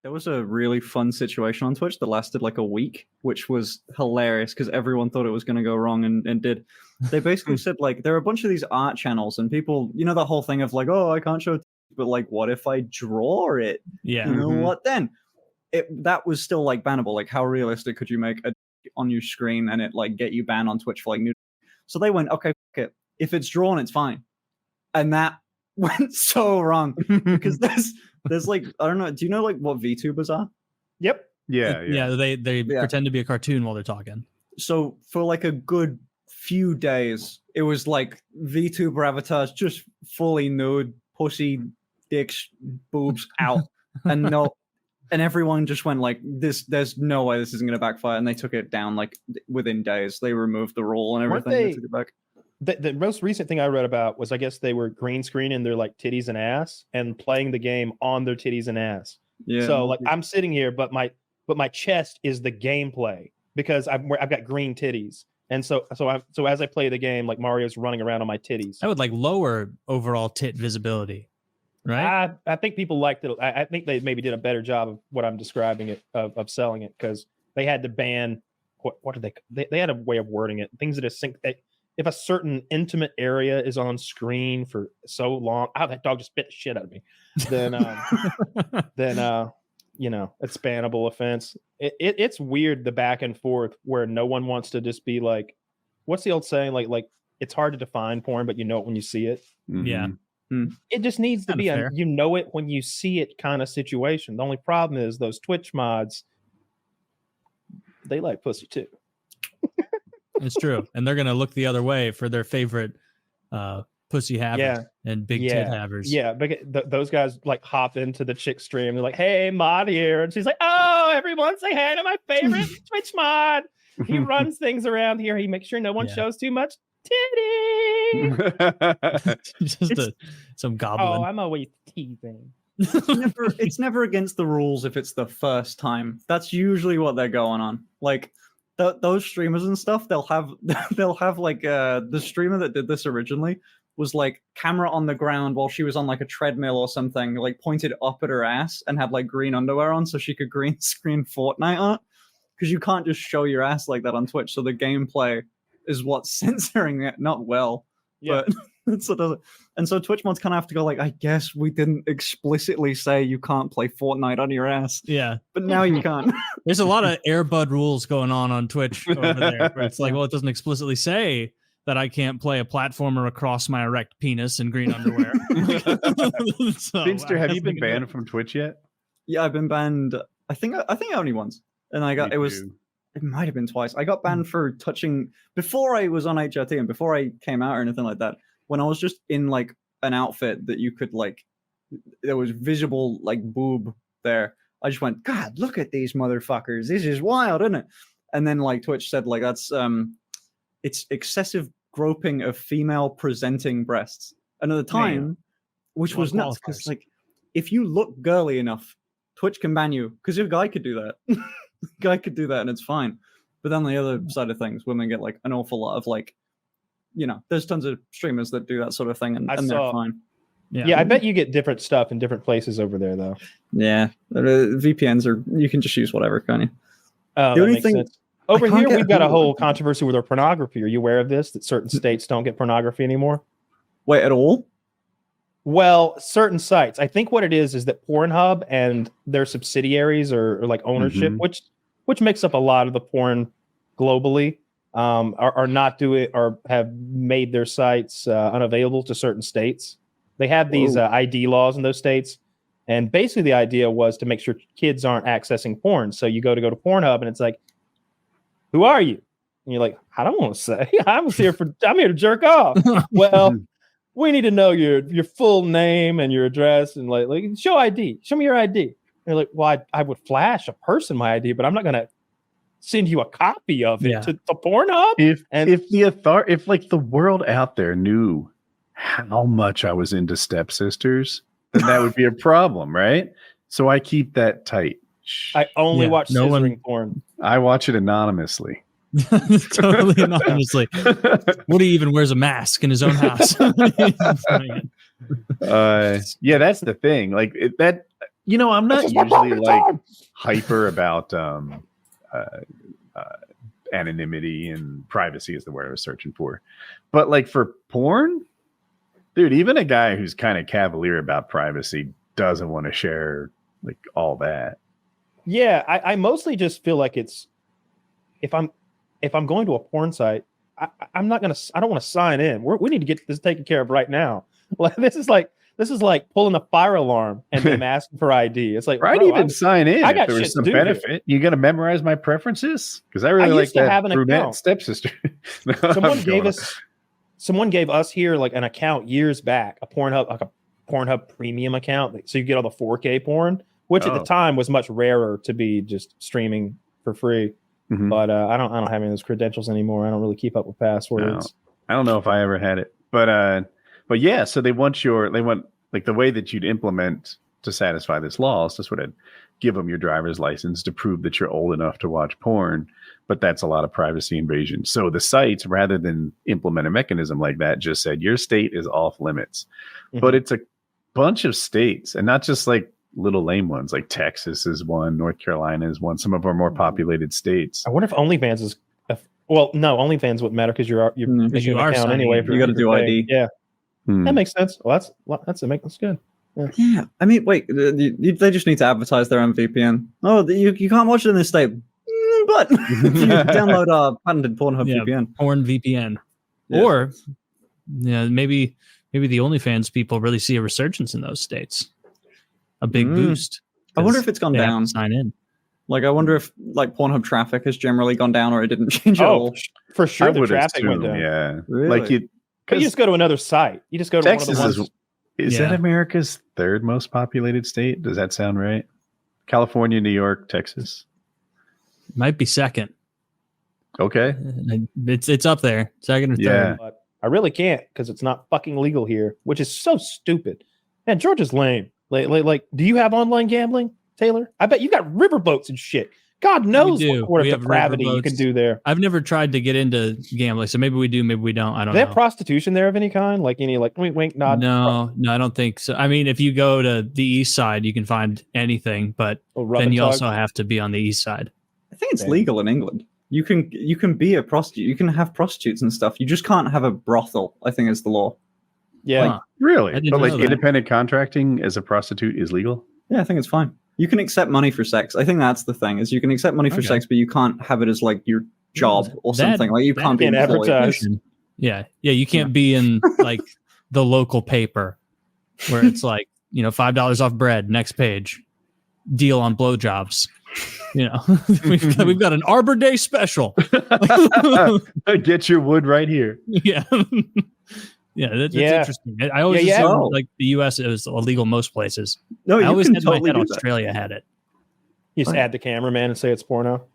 There was a really fun situation on Twitch that lasted like a week, which was hilarious because everyone thought it was going to go wrong and did. They basically said like there are a bunch of these art channels and people, you know, the whole thing of like, oh, I can't show, but like, what if I draw it? Yeah. You know what then? That was still like bannable. Like, how realistic could you make a on your screen and it like get you banned on Twitch for like nude? So they went, okay, fuck it. If it's drawn, it's fine. And that went so wrong because there's like, I don't know. Do you know like what VTubers are? Yep. Yeah. They pretend to be a cartoon while they're talking. So for like a good few days, it was like VTuber avatars just fully nude, pussy, dicks, boobs out, and everyone just went like, there's no way this isn't going to backfire, and they took it down like within days. They removed the rule and everything. They took it back. The most recent thing I read about was I guess they were green screening their like titties and ass and playing the game on their titties and ass. Yeah. So like I'm sitting here, but my chest is the gameplay because I've got green titties, and so as I play the game, like Mario's running around on my titties. That would like lower overall tit visibility, right? I think people liked it. I think they maybe did a better job of what I'm describing it of selling it because they had to ban what did they had a way of wording it, things that are sync. If a certain intimate area is on screen for so long, that dog just bit the shit out of me. Then, you know, it's bannable offense. It's weird the back and forth where no one wants to just be like, what's the old saying? Like it's hard to define porn, but you know it when you see it. Mm-hmm. Yeah, it just needs to be a you know it when you see it kind of situation. The only problem is those Twitch mods, they like pussy too. It's true, and they're gonna look the other way for their favorite pussy havers and big tit havers. Yeah, but those guys like hop into the chick stream. They're like, "Hey, mod here," and she's like, "Oh, everyone, say hey to my favorite Twitch mod. He runs things around here. He makes sure no one shows too much titty." Just some goblin. Oh, I'm always teasing. It's never against the rules if it's the first time. That's usually what they're going on. Like. Those streamers and stuff, they'll have like the streamer that did this originally was like camera on the ground while she was on like a treadmill or something, like pointed up at her ass and had like green underwear on so she could green screen Fortnite art, because you can't just show your ass like that on Twitch. So the gameplay is what's censoring it, not well. Yeah. But so does it. And so Twitch mods kind of have to go like, I guess we didn't explicitly say you can't play Fortnite on your ass. Yeah. But now you can't. There's a lot of Airbud rules going on Twitch over there. Where it's like, well, it doesn't explicitly say that I can't play a platformer across my erect penis in green underwear. Finster, have you been banned from Twitch yet? Yeah, I've been banned. I think only once. And I got it might have been twice. I got banned for touching before I was on HRT and before I came out or anything like that. When I was just in like an outfit that you could like, there was visible like boob there. I just went, God, look at these motherfuckers. This is wild, isn't it? And then like Twitch said like that's it's excessive groping of female presenting breasts. And at the time, which was nuts because like if you look girly enough, Twitch can ban you because if a guy could do that. Guy could do that and it's fine. But then the other side of things, women get like an awful lot of like, you know, there's tons of streamers that do that sort of thing and they're fine. Yeah, I bet you get different stuff in different places over there though. Yeah, VPNs are, you can just use whatever, can't you? The only thing over here, we've got a whole controversy with our pornography. Are you aware of this? That certain states don't get pornography anymore? Wait, at all? Well, certain sites. I think what it is that Pornhub and their subsidiaries or like ownership, which makes up a lot of the porn globally, are not doing or have made their sites unavailable to certain states. They have these ID laws in those states, and basically the idea was to make sure kids aren't accessing porn. So you go to Pornhub, and it's like, "Who are you?" And you're like, "I don't want to say. I'm here to jerk off." Well. We need to know your full name and your address and like show ID. Show me your ID. And they're like, well, I would flash a person my ID, but I'm not gonna send you a copy of it to Pornhub. If like the world out there knew how much I was into stepsisters, then that would be a problem, right? So I keep that tight. I only watch scissoring porn. I watch it anonymously. Totally anonymously. Woody even wears a mask in his own house. Yeah, that's the thing. Like that I'm not This is my usually property like time. hyper about anonymity and privacy is the word I was searching for. But like for porn, dude, even a guy who's kind of cavalier about privacy doesn't want to share like all that. Yeah, I mostly just feel like it's if I'm going to a porn site, I don't want to sign in. We need to get this taken care of right now. Like this is like pulling a fire alarm and them asking for ID. It's like, I'd even sign in I if got there shit was some to do here. benefit. You got to memorize my preferences because I really like used to have that an brunette account. stepsister. No, Someone gave us here like an account years back, a Pornhub premium account, so you get all the 4K porn, which at the time was much rarer to be just streaming for free. Mm-hmm. But I don't have any of those credentials anymore. I don't really keep up with passwords. No, I don't know if I ever had it, but yeah. So they want like the way that you'd implement to satisfy this law is to sort of give them your driver's license to prove that you're old enough to watch porn. But that's a lot of privacy invasion. So the sites, rather than implement a mechanism like that, just said your state is off limits. Mm-hmm. But it's a bunch of states, and not just like little lame ones. Like Texas is one, North Carolina is one. Some of our more populated states. I wonder if OnlyFans is. Well, no, OnlyFans wouldn't matter because you are account anyway. You got to do ID. Yeah, that makes sense. Well, that's good. Yeah. I mean, wait, they just need to advertise their own VPN. Oh, you can't watch it in this state, but you download our patented Pornhub VPN. Porn VPN, or maybe the OnlyFans people really see a resurgence in those states, a big boost. I wonder if it's gone down. Sign in. Like, I wonder if like Pornhub traffic has generally gone down or it didn't change at all. For sure, the traffic went down. Yeah, really? Like you just go to another site. You just go to Texas one of the ones. Is that America's third most populated state? Does that sound right? California, New York, Texas. Might be second. Okay. It's up there. Second or third. But I really can't because it's not fucking legal here, which is so stupid. Man, Georgia's lame. Like, do you have online gambling, Taylor? I bet you got riverboats and shit. God knows what depravity you can do there. I've never tried to get into gambling, so maybe we do, maybe we don't. I don't know. They have prostitution there of any kind? Like any wink, wink, nod? No, I don't think so. I mean, if you go to the east side, you can find anything, but then you also have to be on the east side. I think it's legal in England. You can be a prostitute. You can have prostitutes and stuff. You just can't have a brothel, I think is the law. Yeah. Really? But like independent contracting as a prostitute is legal? Yeah, I think it's fine. You can accept money for sex. I think that's the thing, is you can accept money for sex, but you can't have it as like your job or something. Like you can't be advertised. Yeah, you can't be in like the local paper where it's like, $5 off bread, next page, deal on blowjobs. We've got an Arbor Day special. Get your wood right here. Yeah. That's interesting. I always assumed like the U.S. is illegal most places. No, I always had totally in my head Australia had it. You just add the cameraman and say it's porno.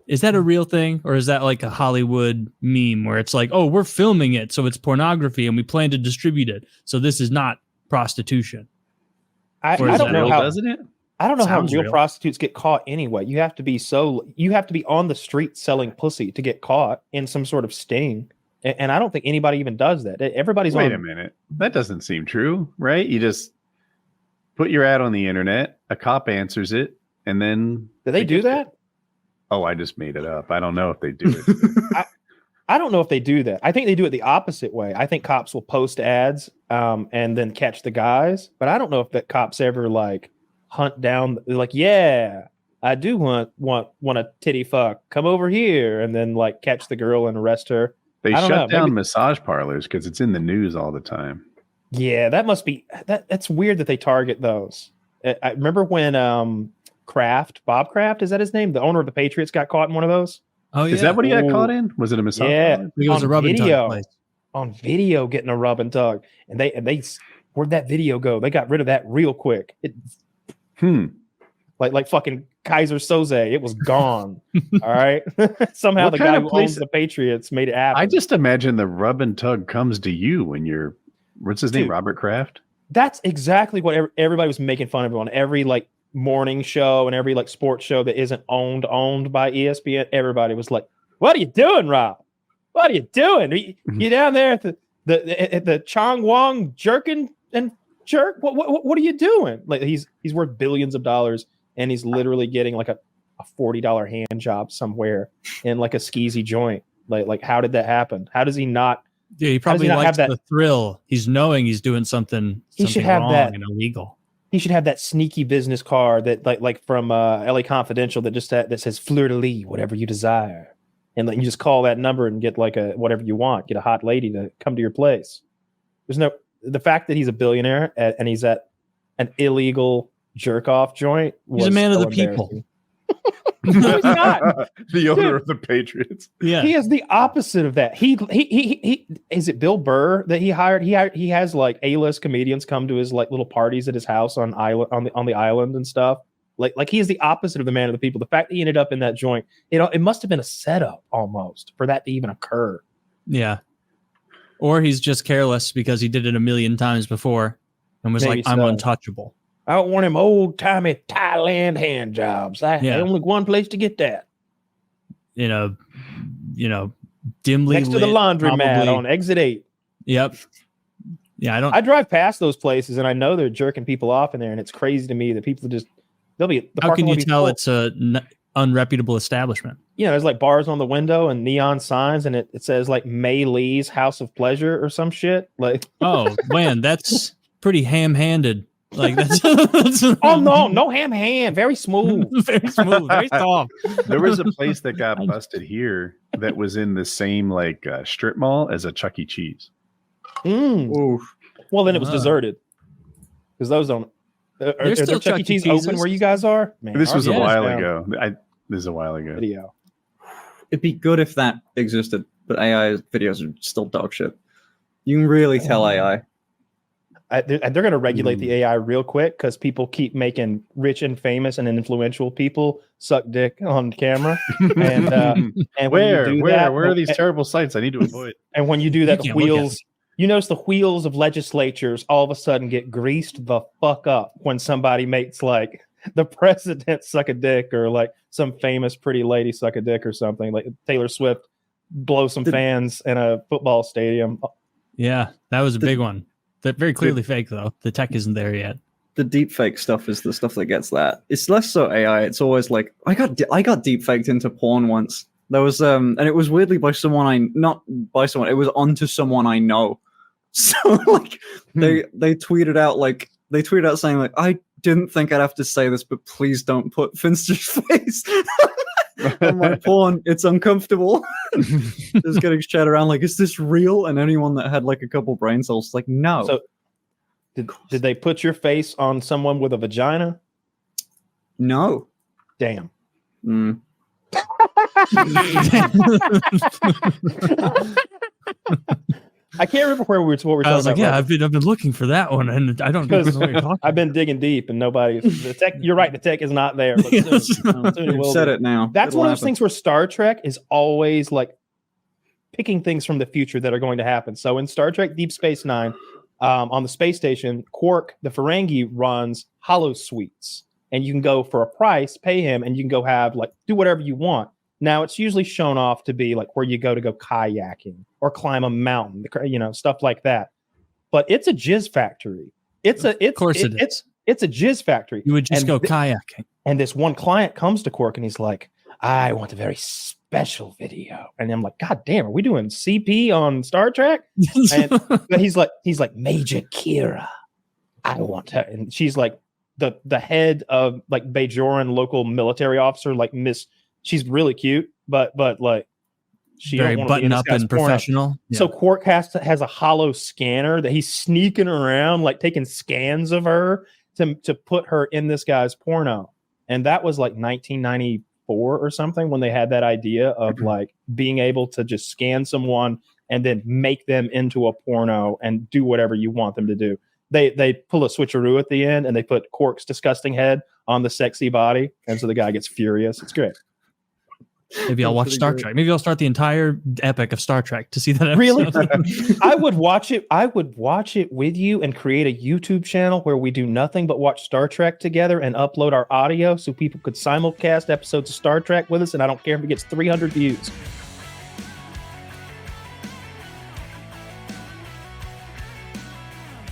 Is that a real thing, or is that like a Hollywood meme where it's like, oh, we're filming it, so it's pornography, and we plan to distribute it, so this is not prostitution? I don't know how, doesn't it? I don't know how real prostitutes get caught anyway. You have to be on the street selling pussy to get caught in some sort of sting. And I don't think anybody even does that. Everybody's Wait a minute. That doesn't seem true, right? You just put your ad on the internet, a cop answers it, and then... Do they do that? Oh, I just made it up. I don't know if they do it. I don't know if they do that. I think they do it the opposite way. I think cops will post ads and then catch the guys. But I don't know if that cops ever like hunt down, like, yeah, I do want a titty fuck. Come over here. And then like catch the girl and arrest her. They shut down massage parlors because it's in the news all the time. Yeah, that must be that's weird that they target those. I remember when Bob Kraft, is that his name? The owner of the Patriots got caught in one of those. Oh, yeah. Is that what he got caught in? Was it a massage parlor? It was a rub and tug place. On video getting a rub and tug. And they where'd that video go? They got rid of that real quick. Like fucking Kaiser Soze, it was gone. All right. Somehow the guy who owns the Patriots made it happen. I just imagine the rub and tug comes to you when you're, what's his name? Robert Kraft? That's exactly what everybody was making fun of him on every like morning show and every like sports show that isn't owned by ESPN. Everybody was like, "What are you doing, Rob? What are you doing? You down there at the Chong Wong jerking and jerk, what are you doing? Like he's worth billions of dollars, and he's literally getting like a $40 hand job somewhere in like a skeezy joint. Like how did that happen? How does he not? Yeah, he probably likes the thrill. He's knowing he's doing something wrong and illegal. He should have that sneaky business card that like from LA Confidential that says fleur de lis, whatever you desire, and like you just call that number and get like a whatever you want. Get a hot lady to come to your place. The fact that he's a billionaire and he's at an illegal jerk off joint. He's a man of the people. No, he's not. The owner of the Patriots. Yeah, he is the opposite of that. He is it Bill Burr that he hired? He has like A-list comedians come to his like little parties at his house on the island and stuff. Like he is the opposite of the man of the people. The fact that he ended up in that joint, it must have been a setup almost for that to even occur. Yeah. Or he's just careless because he did it a million times before and was I'm untouchable. I don't want him old-timey Thailand hand jobs. There's only one place to get that. Dimly next to the laundromat on exit 8. Yep. Yeah, I drive past those places and I know they're jerking people off in there, and it's crazy to me that people how can you tell it's a unreputable establishment? Yeah, there's like bars on the window and neon signs, and it says like May Lee's House of Pleasure or some shit. Like, oh man, that's pretty ham-handed. Like that's oh no ham, very smooth, very soft. There was a place that got busted here that was in the same like strip mall as a Chuck E. Cheese. Well, then it was deserted because those don't. Are there Chuck E. Cheese open where you guys are? Man, this was a while ago. This is a while ago. Video. It'd be good if that existed, but AI videos are still dog shit. You can really tell AI. They're going to regulate the AI real quick because people keep making rich and famous and influential people suck dick on camera. And where are these terrible sites I need to avoid? And when you do that, the wheels. You notice the wheels of legislatures all of a sudden get greased the fuck up when somebody makes like the president suck a dick or like some famous pretty lady suck a dick or something, like Taylor Swift blow some fans in a football stadium. Yeah, that was a big one. That very clearly fake though. The tech isn't there yet. The deepfake stuff is the stuff that gets that. It's less so AI. It's always like I got deepfaked into porn once. There was and it was weirdly by someone it was onto someone I know. So like they tweeted out saying like, I didn't think I'd have to say this, but please don't put Finster's face on my porn. It's uncomfortable. Just getting chat around like, is this real? And anyone that had like a couple brain cells like, no. So did they put your face on someone with a vagina? No. Damn. I can't remember what we were talking about. I was like, I've been looking for that one, and I don't know what you're talking. I've been digging deep, and the tech. You're right, the tech is not there. But soon You've said it now. That's one of those things where Star Trek is always like picking things from the future that are going to happen. So in Star Trek Deep Space Nine, on the space station, Quark the Ferengi runs hollow suites, and you can go for a price, pay him, and you can go have like do whatever you want. Now it's usually shown off to be like where you go kayaking or climb a mountain, stuff like that. But it's a jizz factory. It's a jizz factory. You would just go kayaking. And this one client comes to Quark and he's like, I want a very special video. And I'm like, God damn, are we doing CP on Star Trek? And he's like, Major Kira, I want her. And she's like the head of like Bajoran local military officer, like Miss. She's really cute, but like she very button up and professional. Yeah. So Quark has a hollow scanner that he's sneaking around, like taking scans of her to put her in this guy's porno. And that was like 1994 or something when they had that idea of like being able to just scan someone and then make them into a porno and do whatever you want them to do. They pull a switcheroo at the end and they put Quark's disgusting head on the sexy body, and so the guy gets furious. It's great. Maybe I'll watch Star Trek. Maybe I'll start the entire epic of Star Trek to see that episode. Really? I would watch it. I would watch it with you and create a YouTube channel where we do nothing but watch Star Trek together and upload our audio so people could simulcast episodes of Star Trek with us. And I don't care if it gets 300 views.